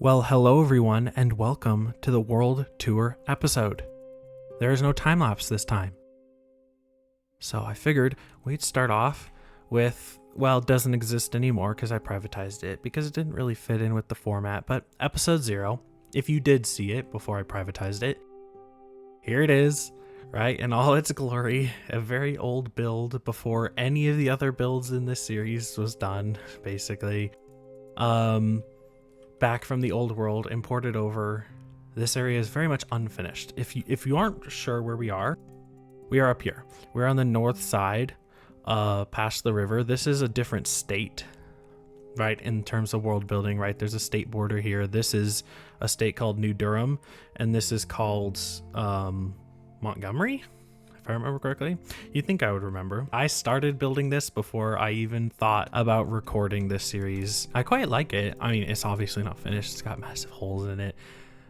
Well, hello everyone, and welcome to the World Tour episode. There is no time lapse this time. So I figured we'd start off with, well, it doesn't exist anymore because I privatized it because it didn't really fit in with the format, but episode 0, if you did see it before I privatized it, here it is, right, in all its glory, a very old build before any of the other builds in this series was done, basically. Back from the old world, imported over. This area is very much unfinished. If you aren't sure where we are up here. We're on the north side, past the river. This is a different state, right, in terms of world building, right? There's a state border here. This is a state called New Durham, and this is called Montgomery, if I remember correctly. You'd think I would remember. I started building this before I even thought about recording this series. I quite like it. I mean, it's obviously not finished. It's got massive holes in it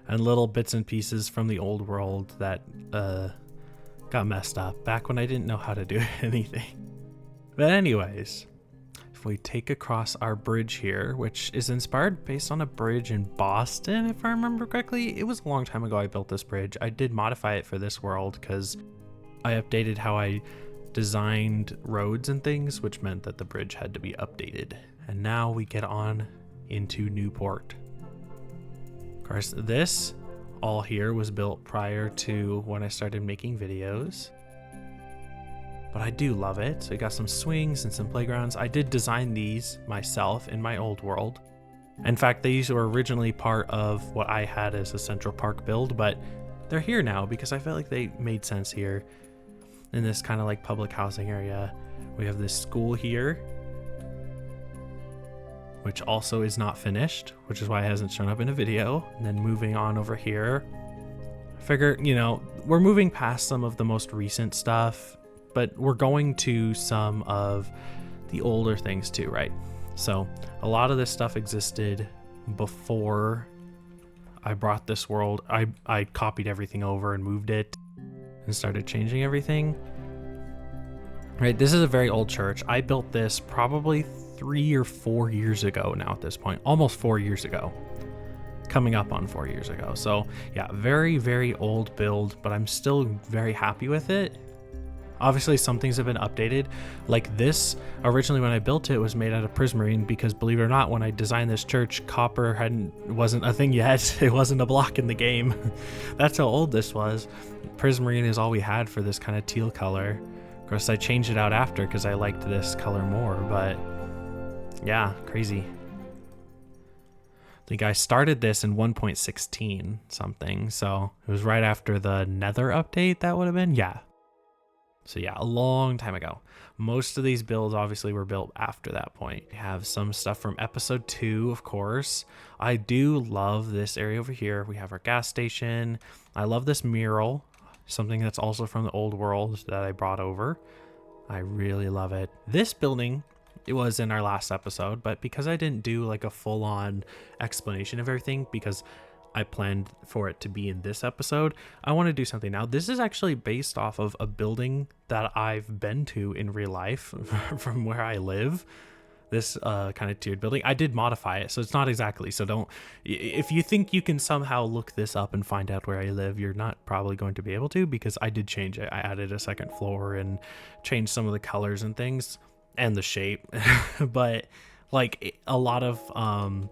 and little bits and pieces from the old world that got messed up back when I didn't know how to do anything. But anyways, if we take across our bridge here, which is inspired based on a bridge in Boston, if I remember correctly. It was a long time ago I built this bridge. I did modify it for this world because I updated how I designed roads and things, which meant that the bridge had to be updated. And now we get on into Newport. Of course, this all here was built prior to when I started making videos. But I do love it. So we got some swings and some playgrounds. I did design these myself in my old world. In fact, these were originally part of what I had as a Central Park build, but they're here now because I felt like they made sense here. In this kind of like public housing area. We have this school here, which also is not finished, which is why it hasn't shown up in a video. And then moving on over here, I figure, we're moving past some of the most recent stuff, but we're going to some of the older things too, right? So a lot of this stuff existed before I brought this world. I copied everything over and moved it and started changing everything. Right, this is a very old church. I built this probably 3 or 4 years ago now at this point, almost 4 years ago, coming up on 4 years ago. So yeah, very, very old build, but I'm still very happy with it. Obviously some things have been updated. Like this, originally when I built it, was made out of prismarine because, believe it or not, when I designed this church, copper wasn't a thing yet. It wasn't a block in the game. That's how old this was. Prismarine is all we had for this kind of teal color. Of course, I changed it out after because I liked this color more, but yeah, crazy. I think I started this in 1.16 something, so it was right after the Nether update. That would have been, yeah. So yeah, a long time ago. Most of these builds obviously were built after that point. We have some stuff from episode 2, of course. I do love this area over here. We have our gas station. I love this mural, something that's also from the old world that I brought over. I really love it. This building, it was in our last episode, but because I didn't do like a full-on explanation of everything, because I planned for it to be in this episode, I want to do something now. This is actually based off of a building that I've been to in real life from where I live. This kind of tiered building. I did modify it, so it's not exactly. So don't, if you think you can somehow look this up and find out where I live, you're not probably going to be able to, because I did change it. I added a second floor and changed some of the colors and things and the shape. But like a lot of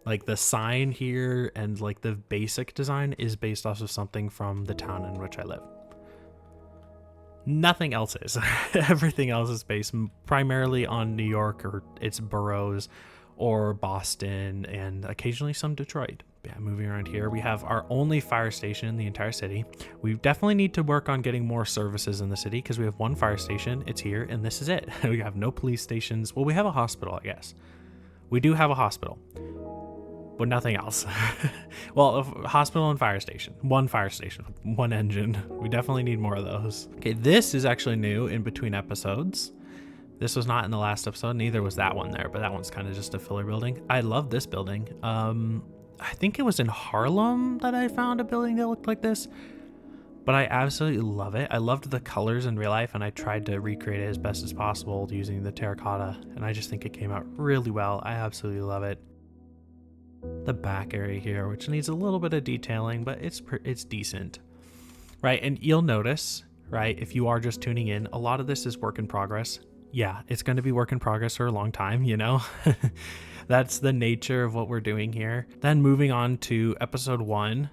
like the sign here and like the basic design is based off of something from the town in which I live. Nothing else is. Everything else is based primarily on New York or its boroughs, or Boston, and occasionally some Detroit. Yeah, moving around here, we have our only fire station in the entire city. We definitely need to work on getting more services in the city because we have one fire station. It's here, and this is it. We have no police stations. Well, we have a hospital, I guess. We do have a hospital, but nothing else. Well, a hospital and fire station. One fire station, one engine. We definitely need more of those. Okay, this is actually new in between episodes. This was not in the last episode, neither was that one there, but that one's kind of just a filler building. I love this building. I think it was in Harlem that I found a building that looked like this, but I absolutely love it. I loved the colors in real life, and I tried to recreate it as best as possible using the terracotta, and I just think it came out really well. I absolutely love it. The back area here, which needs a little bit of detailing, but it's decent, right? And you'll notice, right, if you are just tuning in, a lot of this is work in progress. Yeah, it's going to be work in progress for a long time, you know? That's the nature of what we're doing here. Then moving on to episode 1,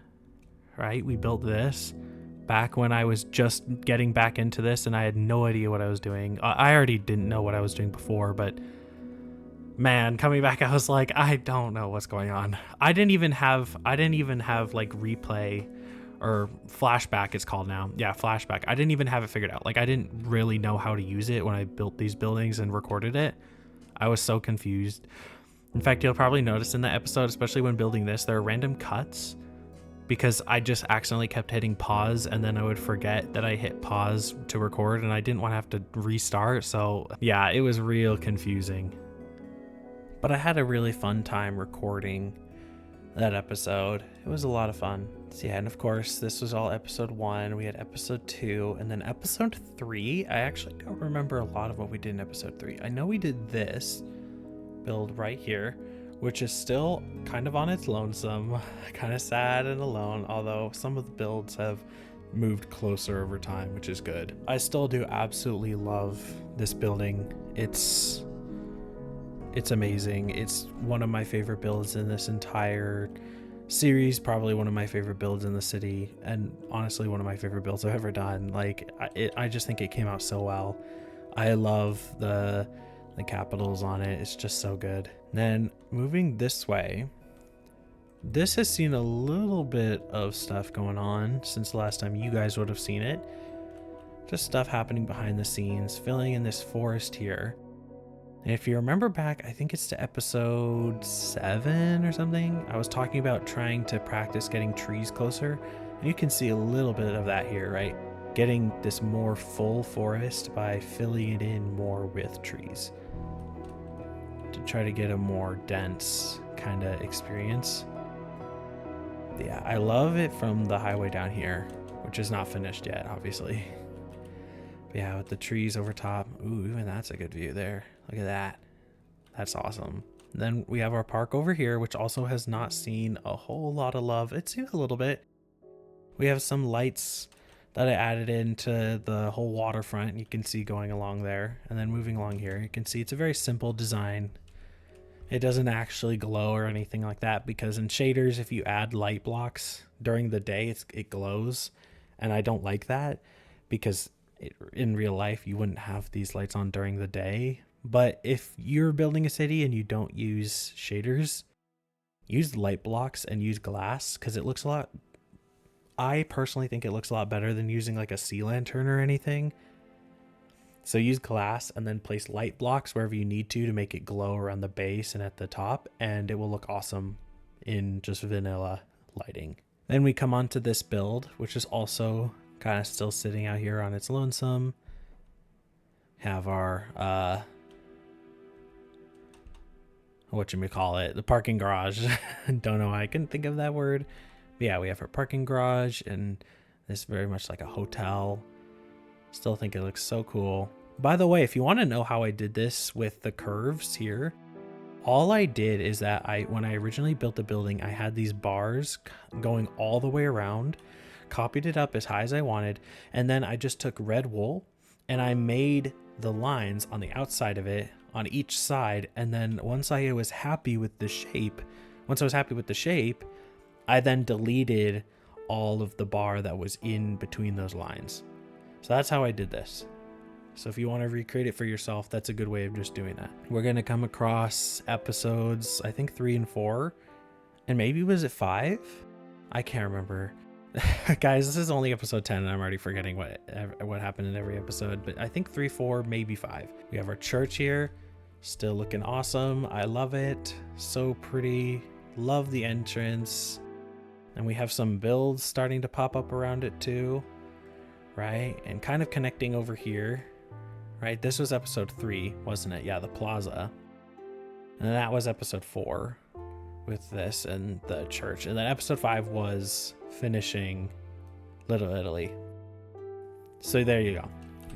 right? We built this back when I was just getting back into this and I had no idea what I was doing. I already didn't know what I was doing before, but man, coming back, I was like, I don't know what's going on. I didn't even have like replay or flashback, it's called now. Yeah, flashback. I didn't even have it figured out. Like, I didn't really know how to use it when I built these buildings and recorded it. I was so confused. In fact, you'll probably notice in the episode, especially when building this, there are random cuts because I just accidentally kept hitting pause and then I would forget that I hit pause to record and I didn't want to have to restart. So yeah, it was real confusing. But I had a really fun time recording that episode. It was a lot of fun. So yeah, and of course, this was all episode 1. We had episode 2, and then episode 3. I actually don't remember a lot of what we did in episode 3. I know we did this build right here, which is still kind of on its lonesome, kind of sad and alone, although some of the builds have moved closer over time, which is good. I still do absolutely love this building. It's amazing. It's one of my favorite builds in this entire series, probably one of my favorite builds in the city, and honestly one of my favorite builds I've ever done. Like, I just think it came out so well. I love the capitals on it. It's just so good. Then moving this way, this has seen a little bit of stuff going on since the last time you guys would have seen it. Just stuff happening behind the scenes, filling in this forest here. And if you remember back, I think it's to episode 7 or something, I was talking about trying to practice getting trees closer. And you can see a little bit of that here, right? Getting this more full forest by filling it in more with trees to try to get a more dense kind of experience. Yeah, I love it from the highway down here, which is not finished yet, obviously. But yeah, with the trees over top. Ooh, even that's a good view there. Look at that. That's awesome. Then we have our park over here, which also has not seen a whole lot of love. It's seen a little bit. We have some lights that I added into the whole waterfront. You can see going along there. And then moving along here, you can see it's a very simple design. It doesn't actually glow or anything like that, because in shaders, if you add light blocks during the day, it glows. And I don't like that because in real life, you wouldn't have these lights on during the day. But if you're building a city and you don't use shaders, use light blocks and use glass, because it looks a lot... I personally think it looks a lot better than using like a sea lantern or anything. So use glass and then place light blocks wherever you need to make it glow around the base and at the top, and it will look awesome in just vanilla lighting. Then we come on to this build, which is also kind of still sitting out here on its lonesome. Have our the parking garage. Don't know why I couldn't think of that word. But yeah, we have our parking garage, and this very much like a hotel. Still think it looks so cool. By the way, if you want to know how I did this with the curves here, all I did is that when I originally built the building, I had these bars going all the way around, copied it up as high as I wanted, and then I just took red wool and I made the lines on the outside of it on each side. And then once I was happy with the shape, I then deleted all of the bar that was in between those lines. So that's how I did this. So if you want to recreate it for yourself, that's a good way of just doing that. We're going to come across episodes, I think 3 and 4, and maybe was it 5? I can't remember. Guys, this is only episode 10 and I'm already forgetting what happened in every episode, but I think 3, 4, maybe 5. We have our church here, still looking awesome. I love it. So pretty. Love the entrance. And we have some builds starting to pop up around it too. Right, and kind of connecting over here, right? This was episode 3, wasn't it? Yeah, the plaza. And then that was episode 4 with this and the church. And then episode 5 was finishing Little Italy. So there you go.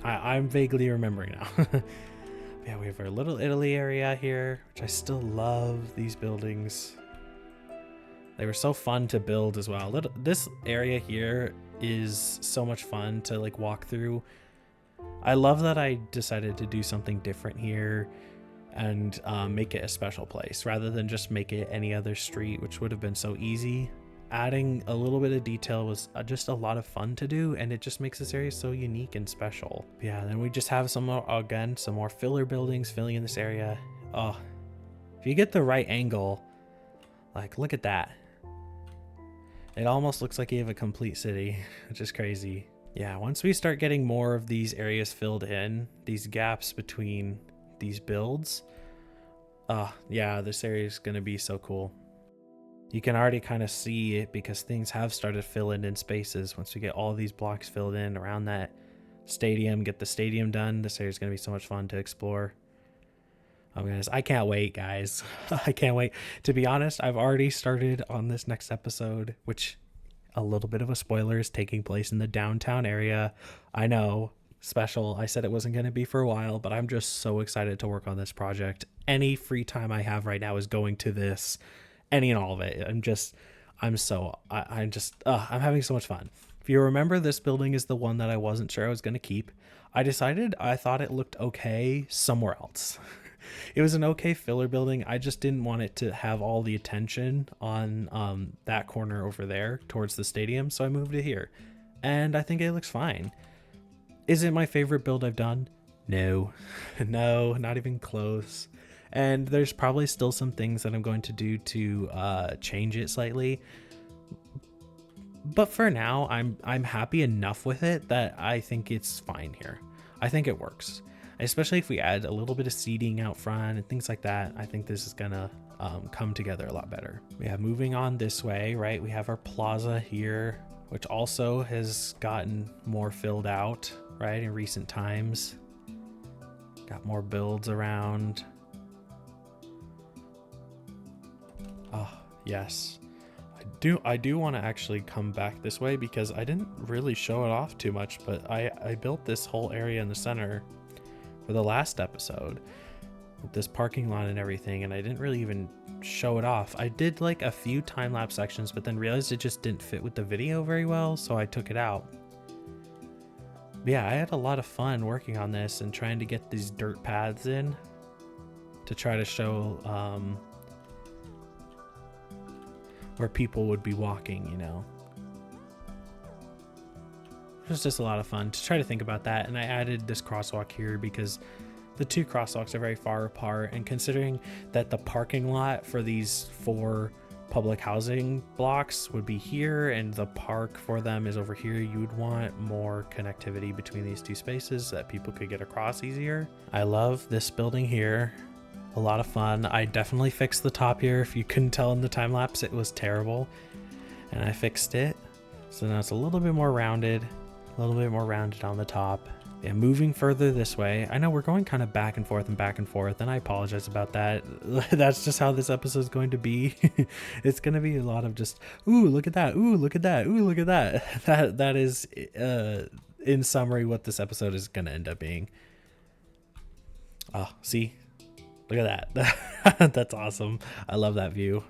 I'm vaguely remembering now. Yeah, we have our Little Italy area here, which I still love these buildings. They were so fun to build as well. This area here is so much fun to like walk through. I love that I decided to do something different here and make it a special place rather than just make it any other street, which would have been so easy. Adding a little bit of detail was just a lot of fun to do, and it just makes this area so unique and special. Yeah, then we just have some more filler buildings filling in this area. Oh, if you get the right angle, like look at that. It almost looks like you have a complete city, which is crazy. Yeah, once we start getting more of these areas filled in, these gaps between these builds, yeah, this area is going to be so cool. You can already kind of see it because things have started filling in spaces. Once we get all these blocks filled in around that stadium, get the stadium done, this area is going to be so much fun to explore. Oh goodness, I can't wait, guys. I can't wait. To be honest, I've already started on this next episode, which a little bit of a spoiler is taking place in the downtown area. I know, special. I said it wasn't going to be for a while, but I'm just so excited to work on this project. Any free time I have right now is going to this, any and all of it. I'm having so much fun. If you remember, this building is the one that I wasn't sure I was going to keep. I thought it looked okay somewhere else. It was an okay filler building. I just didn't want it to have all the attention on that corner over there towards the stadium, so I moved it here. And I think it looks fine. Is it my favorite build I've done? No. No, not even close. And there's probably still some things that I'm going to do to change it slightly. But for now, I'm happy enough with it that I think it's fine here. I think it works. Especially if we add a little bit of seating out front and things like that. I think this is gonna come together a lot better. Yeah, moving on this way, right? We have our plaza here, which also has gotten more filled out, right, in recent times. Got more builds around. Oh, yes. I do want to actually come back this way because I didn't really show it off too much, but I built this whole area in the center for the last episode with this parking lot and everything, and I didn't really even show it off. I did like a few time-lapse sections, but then realized it just didn't fit with the video very well, so I took it out. But yeah, I had a lot of fun working on this and trying to get these dirt paths in to try to show where people would be walking, you know. It was just a lot of fun to try to think about that, and I added this crosswalk here because the two crosswalks are very far apart, and considering that the parking lot for these 4 public housing blocks would be here and the park for them is over here, you would want more connectivity between these two spaces so that people could get across easier. I love this building here. A lot of fun. I definitely fixed the top here. If you couldn't tell in the time lapse, it was terrible, and I fixed it, so now it's a little bit more rounded. A little bit more rounded on the top. Yeah, moving further this way. I know we're going kind of back and forth, and I apologize about that. That's just how this episode is going to be. It's going to be a lot of just, ooh, look at that. Ooh, look at that. Ooh, look at that. That is, in summary, what this episode is going to end up being. Oh, see? Look at that. That's awesome. I love that view.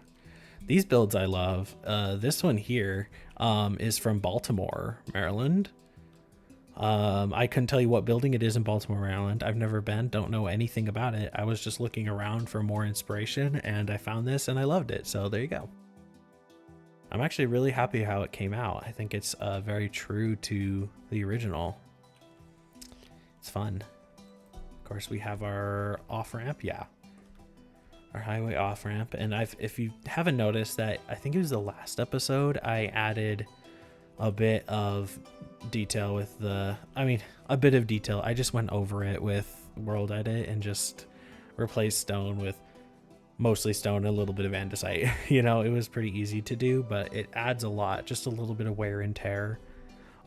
These builds I love. This one here is from Baltimore, Maryland. I couldn't tell you what building it is in Baltimore, Maryland. I've never been, don't know anything about it. I was just looking around for more inspiration and I found this and I loved it. So there you go. I'm actually really happy how it came out. I think it's very true to the original. It's fun. Of course, we have our off-ramp. Yeah. Our highway off-ramp. And if you haven't noticed that, I think it was the last episode, I added a bit of detail with a bit of detail. I just went over it with World Edit and just replaced stone with mostly stone and a little bit of andesite. You know, it was pretty easy to do, but it adds a lot, just a little bit of wear and tear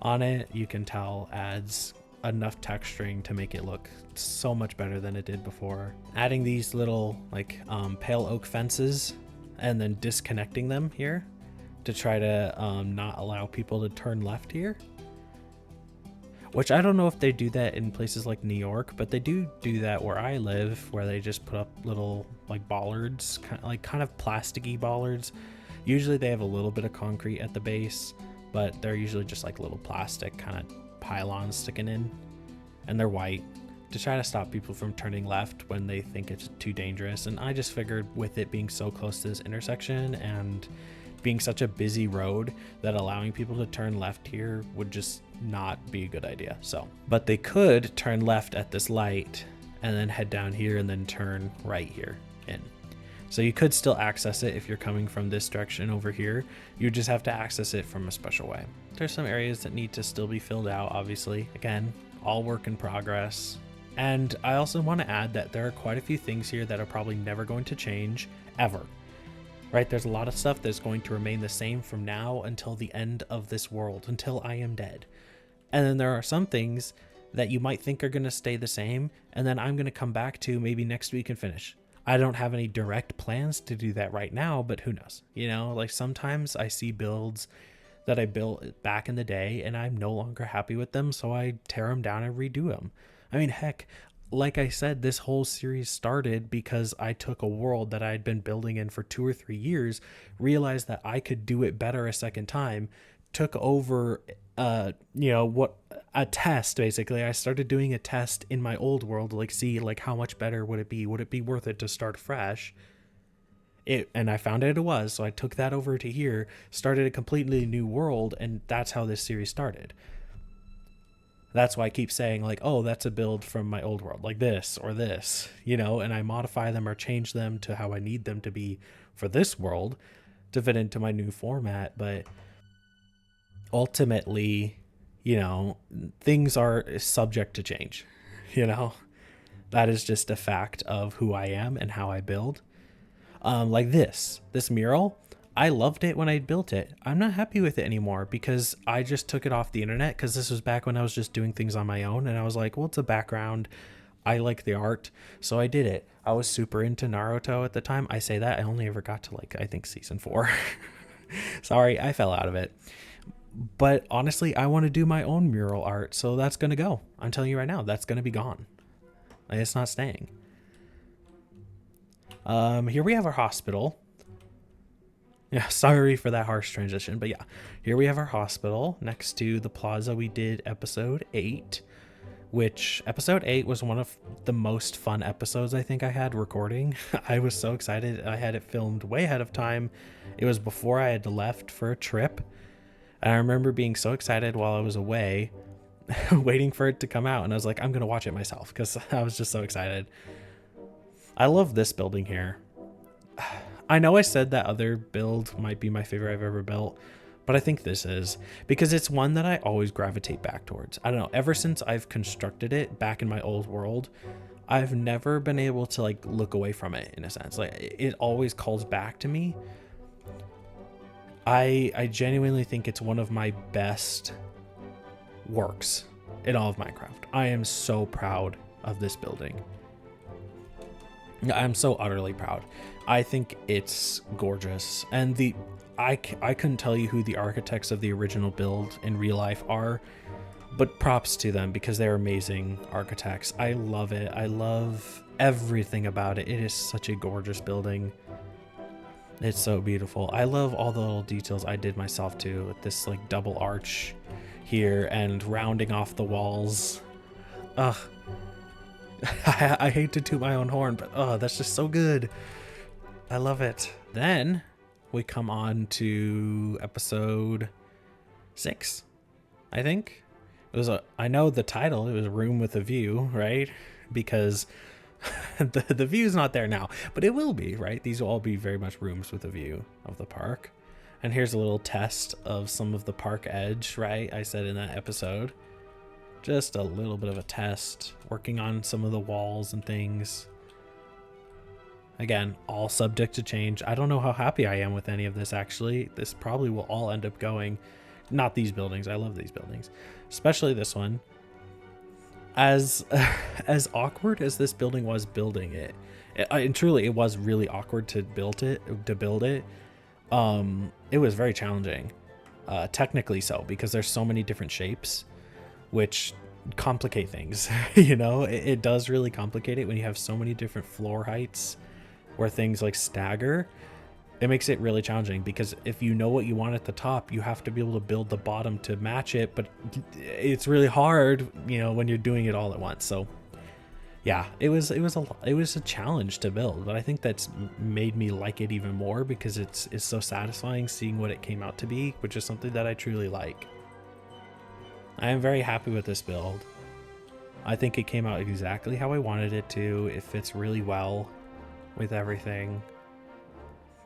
on it. You can tell adds enough texturing to make it look so much better than it did before. Adding these little like pale oak fences and then disconnecting them here to try to not allow people to turn left here, which I don't know if they do that in places like New York, but they do that where I live, where they just put up little like bollards, kind of plasticky bollards. Usually they have a little bit of concrete at the base, but they're usually just like little plastic kind of pylons sticking in, and they're white to try to stop people from turning left when they think it's too dangerous. And I just figured with it being so close to this intersection and being such a busy road that allowing people to turn left here would just not be a good idea. So, but they could turn left at this light and then head down here and then turn right here in. So you could still access it if you're coming from this direction over here. You just have to access it from a special way. There's some areas that need to still be filled out, obviously. Again, all work in progress. And I also want to add that there are quite a few things here that are probably never going to change ever. Right? There's a lot of stuff that's going to remain the same from now until the end of this world, until I am dead. And then there are some things that you might think are going to stay the same, and then I'm going to come back to maybe next week and finish. I don't have any direct plans to do that right now, but who knows? You know, like sometimes I see builds that I built back in the day and I'm no longer happy with them, so I tear them down and redo them. I mean, heck, like I said, this whole series started because I took a world that I had been building in for 2 or 3 years, realized that I could do it better a second time, took over, a test, basically. I started doing a test in my old world, like see like how much better would it be? Would it be worth it to start fresh? And I found out it was, so I took that over to here, started a completely new world, and that's how this series started. That's why I keep saying like, oh, that's a build from my old world, like this or this, you know, and I modify them or change them to how I need them to be for this world to fit into my new format. But ultimately, you know, things are subject to change, you know, that is just a fact of who I am and how I build. Like this mural, I loved it when I built it. I'm not happy with it anymore because I just took it off the internet, because this was back when I was just doing things on my own, and I was like, well, it's a background. I like the art, so I did it. I was super into Naruto at the time. I say that, I only ever got to like, I think season 4. Sorry, I fell out of it. But honestly, I want to do my own mural art, so that's going to go. I'm telling you right now, that's going to be gone. Like, it's not staying. Here we have our hospital. Yeah, sorry for that harsh transition, but yeah, here we have our hospital next to the plaza we did episode 8, which episode 8 was one of the most fun episodes I think I had recording. I was so excited. I had it filmed way ahead of time. It was before I had left for a trip. And I remember being so excited while I was away, waiting for it to come out. And I was like, I'm going to watch it myself because I was just so excited. I love this building here. I know I said that other build might be my favorite I've ever built, but I think this is, because it's one that I always gravitate back towards. I don't know, ever since I've constructed it back in my old world, I've never been able to like look away from it in a sense. Like it always calls back to me. I genuinely think it's one of my best works in all of Minecraft. I am so proud of this building. I'm so utterly proud. I think it's gorgeous. And I couldn't tell you who the architects of the original build in real life are, but props to them because they're amazing architects. I love it. I love everything about it. It is such a gorgeous building. It's so beautiful. I love all the little details I did myself too, with this like double arch here and rounding off the walls. Ugh. I hate to toot my own horn, but that's just so good. I love it. Then we come on to episode 6, I think. It was I know the title, it was Room with a View, right? Because the view's not there now, but it will be, right? These will all be very much rooms with a view of the park. And here's a little test of some of the park edge, right? I said in that episode. Just a little bit of a test, working on some of the walls and things. Again, all subject to change. I don't know how happy I am with any of this, actually. This probably will all end up going. Not these buildings. I love these buildings. Especially this one. As awkward as this building was building it, and truly it was really awkward to build it. It was very challenging. Technically so, because there's so many different shapes, which complicate things. You know, it does really complicate it when you have so many different floor heights where things like stagger. it makes it really challenging, because if you know what you want at the top, you have to be able to build the bottom to match it, but it's really hard, you know, when you're doing it all at once. So yeah, it was a challenge to build, but I think that's made me like it even more, because it's so satisfying seeing what it came out to be, which is something that I truly like. I am very happy with this build. I think it came out exactly how I wanted it to. It fits really well with everything.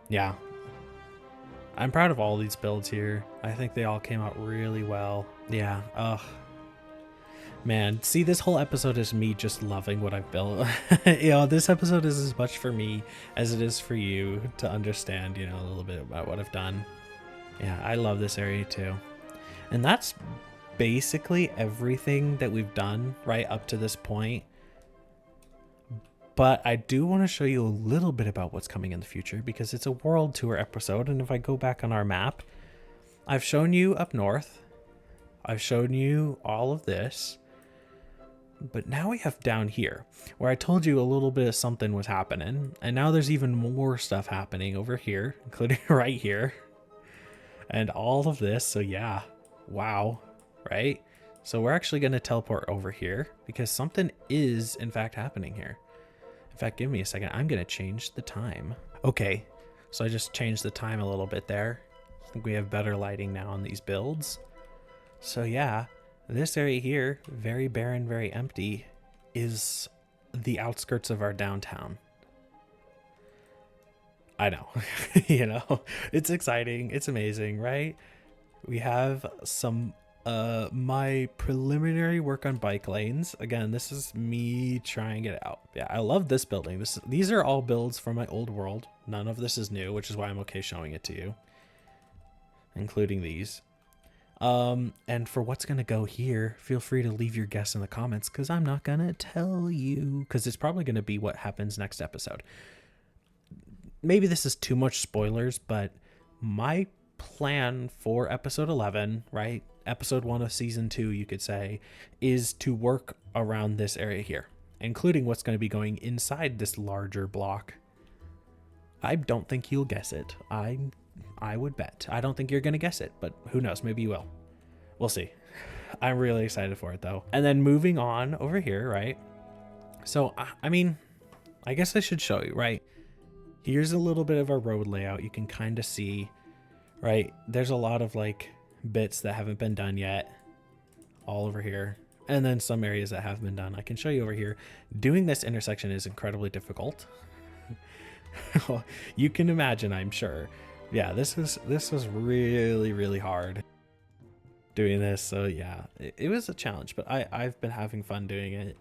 Yeah, I'm proud of all these builds here. I think they all came out really well. Yeah, man, see, this whole episode is me just loving what I've built. You know, this episode is as much for me as it is for you to understand, you know, a little bit about what I've done. Yeah, I love this area too. And that's basically everything that we've done right up to this point. But I do want to show you a little bit about what's coming in the future, because it's a world tour episode. And if I go back on our map, I've shown you up north. I've shown you all of this. But now we have down here, where I told you a little bit of something was happening. And now there's even more stuff happening over here, including right here. And all of this. So yeah, wow, right? So we're actually going to teleport over here, because something is in fact happening here. In fact, give me a second. I'm going to change the time. Okay, so I just changed the time a little bit there. I think we have better lighting now on these builds. So yeah, this area here, very barren, very empty, is the outskirts of our downtown. I know, you know, it's exciting. It's amazing, right? We have some my preliminary work on bike lanes. Again, this is me trying it out. Yeah, I love this building. These are all builds from my old world. None of this is new, which is why I'm okay showing it to you, including these. And for what's gonna go here, feel free to leave your guess in the comments, because I'm not gonna tell you, because it's probably gonna be what happens next episode. Maybe this is too much spoilers, but my plan for episode 11, right, episode 1 of season 2, you could say, is to work around this area here, including what's going to be going inside this larger block. I don't think you'll guess it. I would bet. I don't think you're going to guess it, but who knows, maybe you will. We'll see. I'm really excited for it though. And then moving on over here, right? So I mean, I guess I should show you, right? Here's a little bit of our road layout. You can kind of see, right? There's a lot of like bits that haven't been done yet all over here. And then some areas that have been done. I can show you over here. Doing this intersection is incredibly difficult. You can imagine, I'm sure. Yeah, this was really, really hard doing this. So yeah, it was a challenge, but I've been having fun doing it.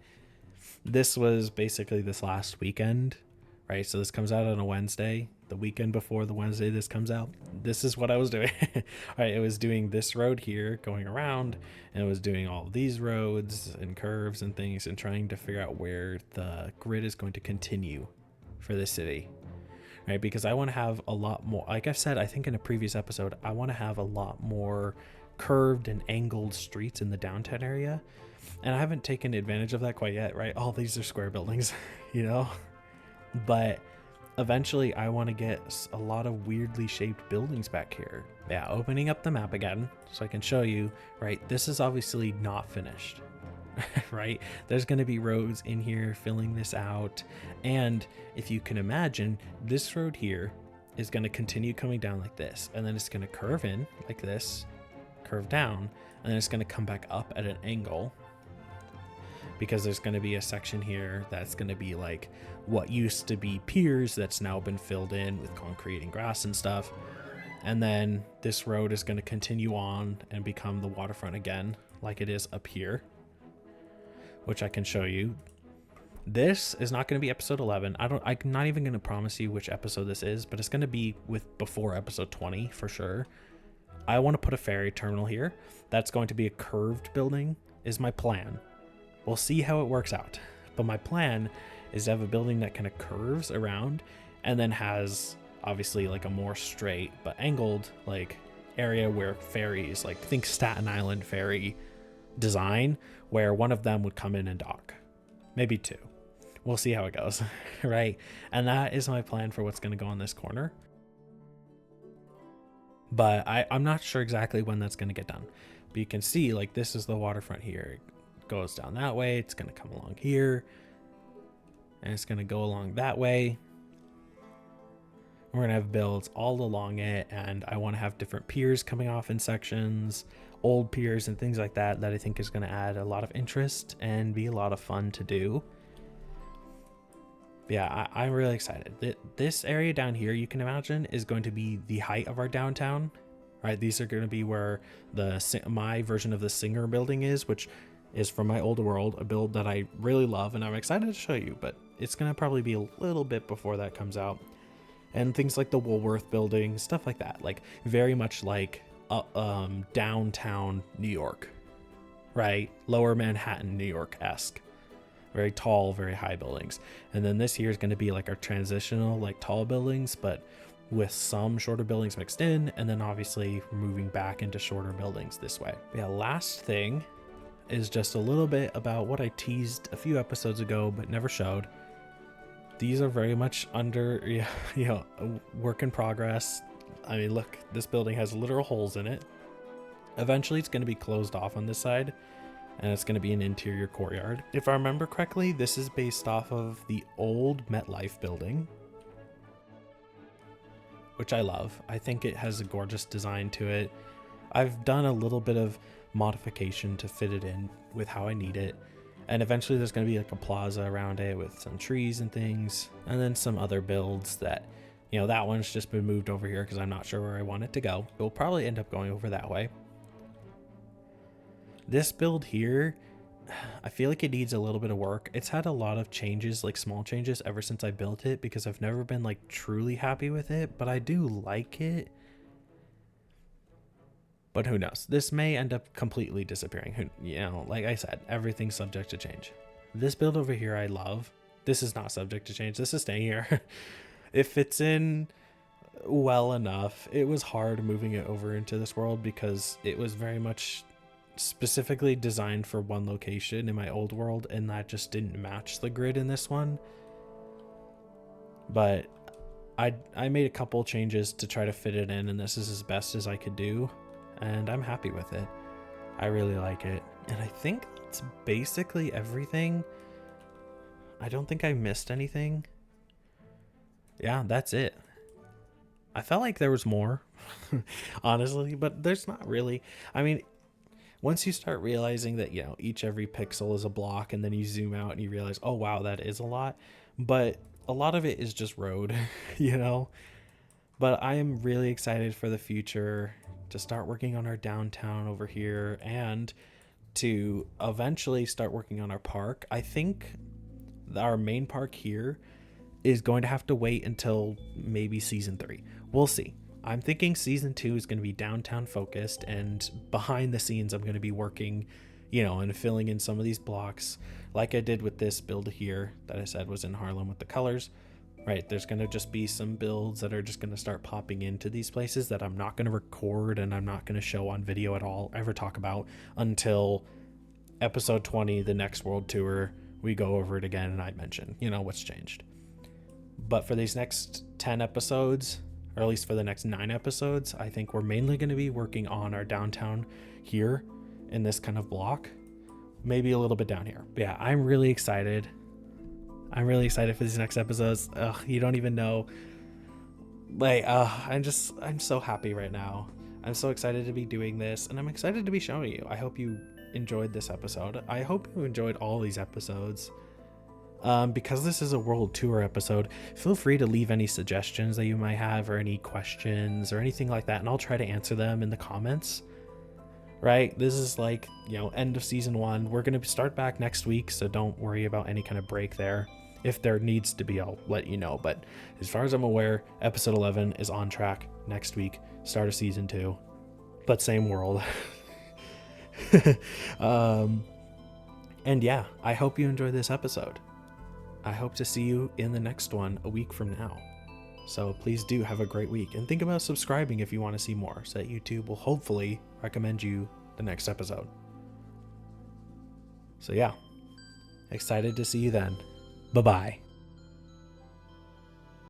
This was basically this last weekend. Right, so this comes out on a Wednesday, the weekend before the Wednesday this comes out. This is what I was doing. All right, it was doing this road here going around, and it was doing all these roads and curves and things, and trying to figure out where the grid is going to continue for the city. Right, because I want to have a lot more, like I've said, I think in a previous episode, I want to have a lot more curved and angled streets in the downtown area. And I haven't taken advantage of that quite yet, right? All these are square buildings, you know? But eventually I want to get a lot of weirdly shaped buildings back here. Yeah, opening up the map again so I can show you, right? This is obviously not finished, right? There's going to be roads in here filling this out. And if you can imagine, this road here is going to continue coming down like this. And then it's going to curve in like this, curve down, and then it's going to come back up at an angle. Because there's going to be a section here that's going to be like what used to be piers that's now been filled in with concrete and grass and stuff. And then this road is going to continue on and become the waterfront again, like it is up here, which I can show you. This is not going to be episode 11. I'm not even going to promise you which episode this is, but it's going to be before episode 20 for sure. I want to put a ferry terminal here. That's going to be a curved building is my plan. We'll see how it works out. But my plan is to have a building that kind of curves around and then has obviously like a more straight but angled like area where ferries, like think Staten Island ferry design, where one of them would come in and dock. Maybe two. We'll see how it goes, right? And that is my plan for what's going to go on this corner. But I'm not sure exactly when that's going to get done. But you can see, like, this is the waterfront here. It goes down that way. It's going to come along here. And it's going to go along that way. We're going to have builds all along it. And I want to have different piers coming off in sections, old piers and things like that, that I think is going to add a lot of interest and be a lot of fun to do. Yeah, I'm really excited. This area down here, you can imagine, is going to be the height of our downtown, right? These are going to be where my version of the Singer building is, which is from my old world, a build that I really love, and I'm excited to show you, but it's going to probably be a little bit before that comes out. And things like the Woolworth building, stuff like that, like very much like downtown New York, right? Lower Manhattan, New York-esque. Very tall, very high buildings. And then this here is going to be like our transitional, like tall buildings, but with some shorter buildings mixed in. And then obviously we're moving back into shorter buildings this way. Yeah, last thing is just a little bit about what I teased a few episodes ago, but never showed. These are very much under, work in progress. I mean, look, this building has literal holes in it. Eventually it's going to be closed off on this side, and it's going to be an interior courtyard. If I remember correctly, this is based off of the old MetLife building, which I love. I think it has a gorgeous design to it. I've done a little bit of modification to fit it in with how I need it. And eventually there's going to be like a plaza around it with some trees and things. And then some other builds that, that one's just been moved over here because I'm not sure where I want it to go. It will probably end up going over that way. This build here, I feel like it needs a little bit of work. It's had a lot of changes, like small changes, ever since I built it, because I've never been like truly happy with it, but I do like it. But who knows? This may end up completely disappearing. Like I said, everything's subject to change. This build over here I love. This is not subject to change. This is staying here. It fits in well enough. It was hard moving it over into this world because it was very much specifically designed for one location in my old world, and that just didn't match the grid in this one. But I made a couple changes to try to fit it in, and this is as best as I could do, and I'm happy with it. I really like it, and I think that's basically everything. I don't think I missed anything. Yeah, that's it. I felt like there was more honestly, but there's not really. I mean, once you start realizing that, every pixel is a block, and then you zoom out and you realize, oh, wow, that is a lot. But a lot of it is just road, But I am really excited for the future to start working on our downtown over here and to eventually start working on our park. I think our main park here is going to have to wait until maybe season 3. We'll see. I'm thinking season 2 is going to be downtown focused, and behind the scenes I'm going to be working, and filling in some of these blocks like I did with this build here that I said was in Harlem with the colors, right? There's going to just be some builds that are just going to start popping into these places that I'm not going to record and I'm not going to show on video at all, ever talk about until episode 20, the next world tour. We go over it again and I mention, what's changed. But for these next 10 episodes, or at least for the next 9 episodes, I think we're mainly going to be working on our downtown here in this kind of block, maybe a little bit down here. But yeah, I'm really excited. I'm really excited for these next episodes. You don't even know. I'm so happy right now. I'm so excited to be doing this, and I'm excited to be showing you. I hope you enjoyed this episode. I hope you enjoyed all these episodes. Because this is a world tour episode, feel free to leave any suggestions that you might have or any questions or anything like that, and I'll try to answer them in the comments. Right? This is like, end of season 1. We're going to start back next week, so don't worry about any kind of break there. If there needs to be, I'll let you know. But as far as I'm aware, episode 11 is on track next week, start of season 2, but same world. And yeah, I hope you enjoyed this episode. I hope to see you in the next one a week from now. So please do have a great week, and think about subscribing if you want to see more, so that YouTube will hopefully recommend you the next episode. So yeah, excited to see you then. Bye-bye.